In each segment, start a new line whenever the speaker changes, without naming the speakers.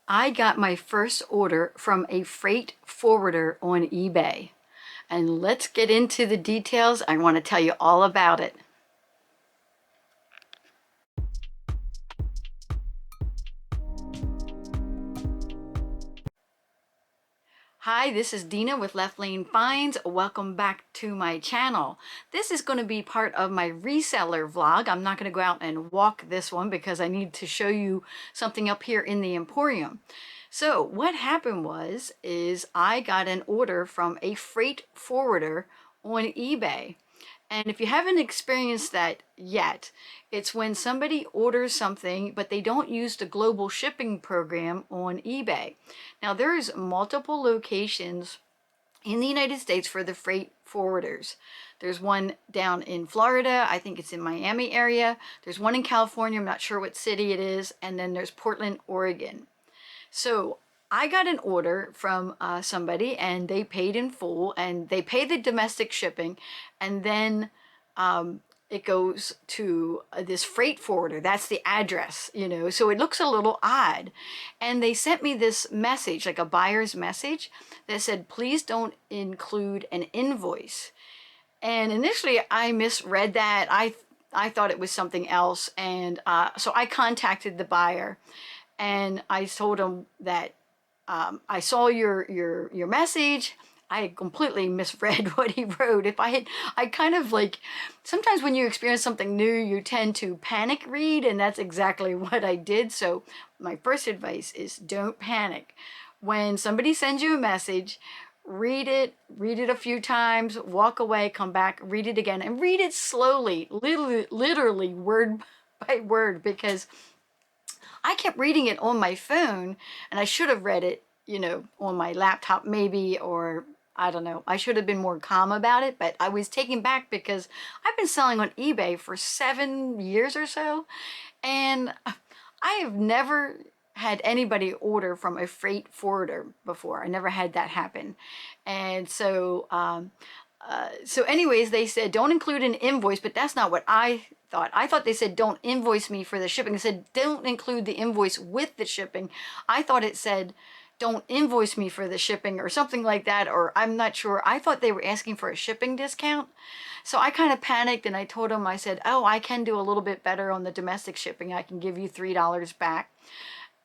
I got my first order from a freight forwarder on eBay. And let's get into the details. I want to tell you all about it. Hi, this is Dena with Left Lane Finds. Welcome back to my channel. This is going to be part of my reseller vlog. I'm not going to go out and walk this one because I need to show you something up here in the Emporium. So what happened is I got an order from a freight forwarder on eBay. And if you haven't experienced that yet, it's when somebody orders something, but they don't use the global shipping program on eBay. Now, there's multiple locations in the United States for the freight forwarders. There's one down in Florida. I think it's in Miami area. There's one in California. I'm not sure what city it is. And then there's Portland, Oregon. So I got an order from somebody and they paid in full and they pay the domestic shipping, and then it goes to this freight forwarder. That's the address, so it looks a little odd. And they sent me this message, like a buyer's message, that said, please don't include an invoice. And initially I misread that. I thought it was something else. And so I contacted the buyer and I told him that I saw your message. I completely misread what he wrote. I kind of like, sometimes when you experience something new, you tend to panic read, and that's exactly what I did. So my first advice is don't panic. When somebody sends you a message, read it a few times, walk away, come back, read it again, and read it slowly, literally word by word, because I kept reading it on my phone and I should have read it, on my laptop maybe, or I don't know. I should have been more calm about it, but I was taken back because I've been selling on eBay for 7 years or so, and I have never had anybody order from a freight forwarder before. I never had that happen. And so anyways, they said don't include an invoice, but that's not what I thought. I thought they said don't invoice me for the shipping. They said don't include the invoice with the shipping. I thought it said don't invoice me for the shipping or something like that, or I'm not sure. I thought they were asking for a shipping discount. So I kind of panicked and I told them, I said, oh, I can do a little bit better on the domestic shipping. I can give you $3 back.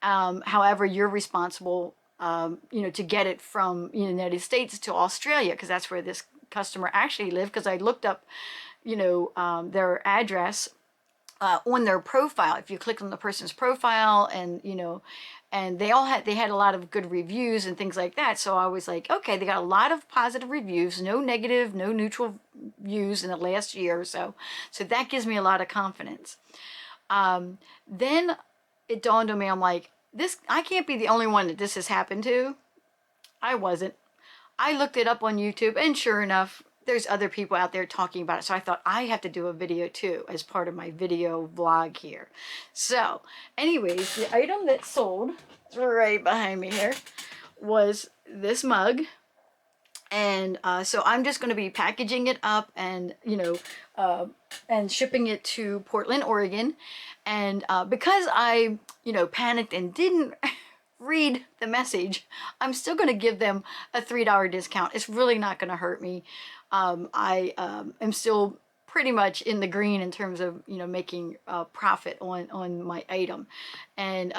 However, you're responsible, to get it from the United States to Australia, because that's where this customer actually lived, because I looked up, their address on their profile. If you click on the person's profile, and they had a lot of good reviews and things like that. So I was like, okay, they got a lot of positive reviews, no negative, no neutral views in the last year or so. So that gives me a lot of confidence. Then it dawned on me, I'm like, I can't be the only one that this has happened to. I wasn't. I looked it up on YouTube, and sure enough, there's other people out there talking about it. So I thought I have to do a video too as part of my video vlog here. So anyways, the item that sold, right behind me here, was this mug. And so I'm just going to be packaging it up and, and shipping it to Portland, Oregon. And because I, panicked and didn't read the message, I'm still going to give them a $3 discount. It's really not going to hurt me. I am still pretty much in the green in terms of, making a profit on my item. And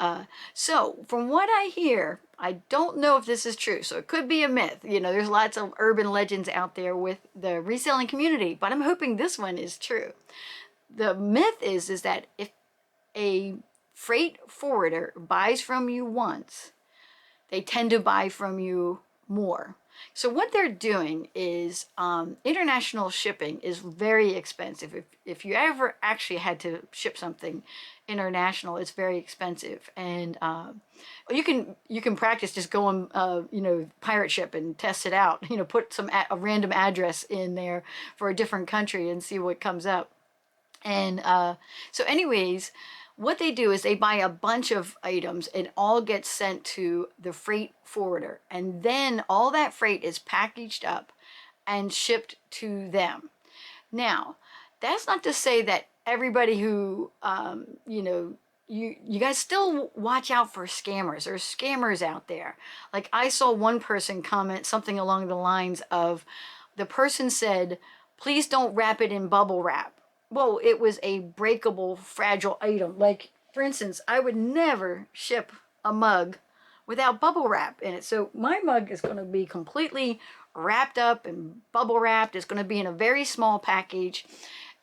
so from what I hear, I don't know if this is true, so it could be a myth. There's lots of urban legends out there with the reselling community, but I'm hoping this one is true. The myth is that if a freight forwarder buys from you once, they tend to buy from you more. So what they're doing is international shipping is very expensive. If you ever actually had to ship something international, it's very expensive. And you can practice just go on pirate ship and test it out. Put a random address in there for a different country and see what comes up. And so anyways, what they do is they buy a bunch of items and all gets sent to the freight forwarder. And then all that freight is packaged up and shipped to them. Now, that's not to say that everybody who, you guys still watch out for scammers. There's scammers out there. Like I saw one person comment something along the lines of, the person said, please don't wrap it in bubble wrap. Well, it was a breakable, fragile item. Like, for instance, I would never ship a mug without bubble wrap in it. So my mug is going to be completely wrapped up and bubble wrapped. It's going to be in a very small package.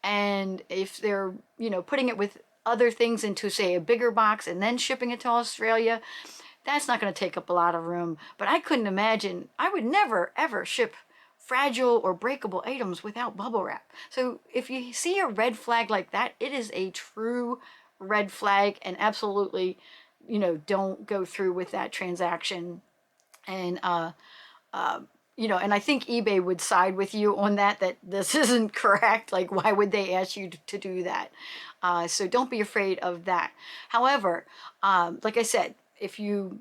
And if they're, you know, putting it with other things into, say, a bigger box and then shipping it to Australia, that's not going to take up a lot of room. But I couldn't imagine, I would never, ever ship fragile or breakable items without bubble wrap. So if you see a red flag like that, it is a true red flag, and absolutely, you know, don't go through with that transaction. And, you know, and I think eBay would side with you on that, that this isn't correct. Like, why would they ask you to do that? So don't be afraid of that. However, like I said, if you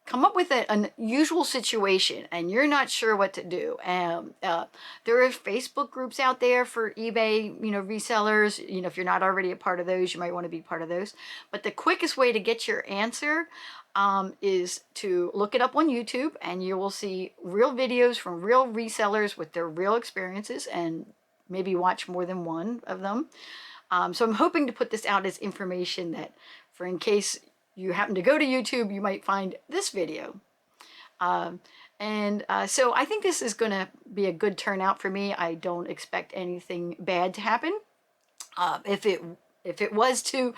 come up with an unusual situation and you're not sure what to do, there are Facebook groups out there for eBay, you know, resellers. You know, if you're not already a part of those, you might want to be part of those. But the quickest way to get your answer is to look it up on YouTube, and you will see real videos from real resellers with their real experiences, and maybe watch more than one of them. So I'm hoping to put this out as information that, for in case you happen to go to YouTube, you might find this video. So I think this is going to be a good turnout for me. I don't expect anything bad to happen. If it was to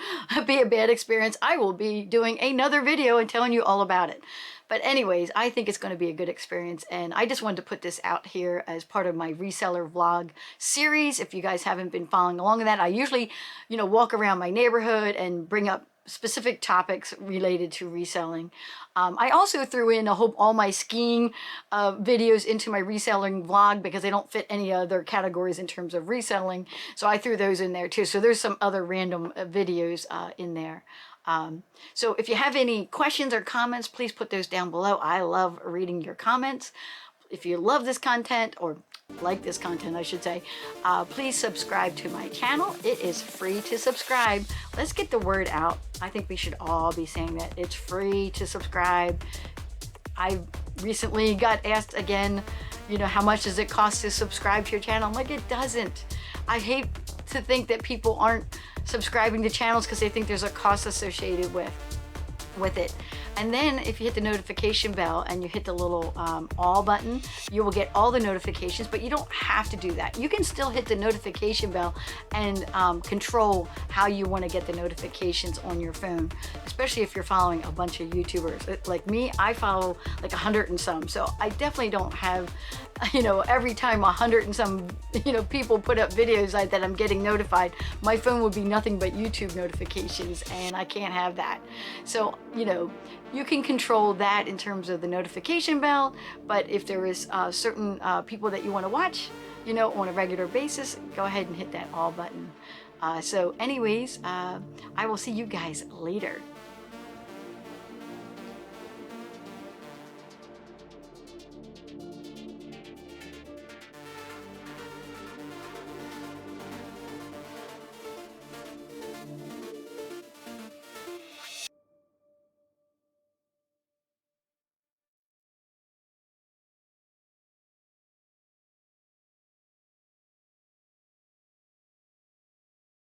be a bad experience, I will be doing another video and telling you all about it. But anyways, I think it's going to be a good experience, and I just wanted to put this out here as part of my reseller vlog series. If you guys haven't been following along with that, I usually, you know, walk around my neighborhood and bring up specific topics related to reselling. I also threw in all my skiing videos into my reselling vlog because they don't fit any other categories in terms of reselling. So I threw those in there too. So there's some other random videos in there. So if you have any questions or comments, please put those down below. I love reading your comments. If you love this content, or like this content, I should say, please subscribe to my channel. It is free to subscribe. Let's get the word out. I think we should all be saying that it's free to subscribe. I recently got asked again, you know, how much does it cost to subscribe to your channel? I'm like, it doesn't. I hate to think that people aren't subscribing to channels because they think there's a cost associated with it. And then if you hit the notification bell and you hit the little all button, you will get all the notifications, but you don't have to do that. You can still hit the notification bell and control how you want to get the notifications on your phone, especially if you're following a bunch of YouTubers. Like me, I follow like 100 and some, so I definitely don't have, you know, every time 100 and some, you know, people put up videos that I'm getting notified. My phone would be nothing but YouTube notifications, and I can't have that. So, you know, you can control that in terms of the notification bell, but if there is certain people that you want to watch, you know, on a regular basis, go ahead and hit that all button. So anyways, I will see you guys later.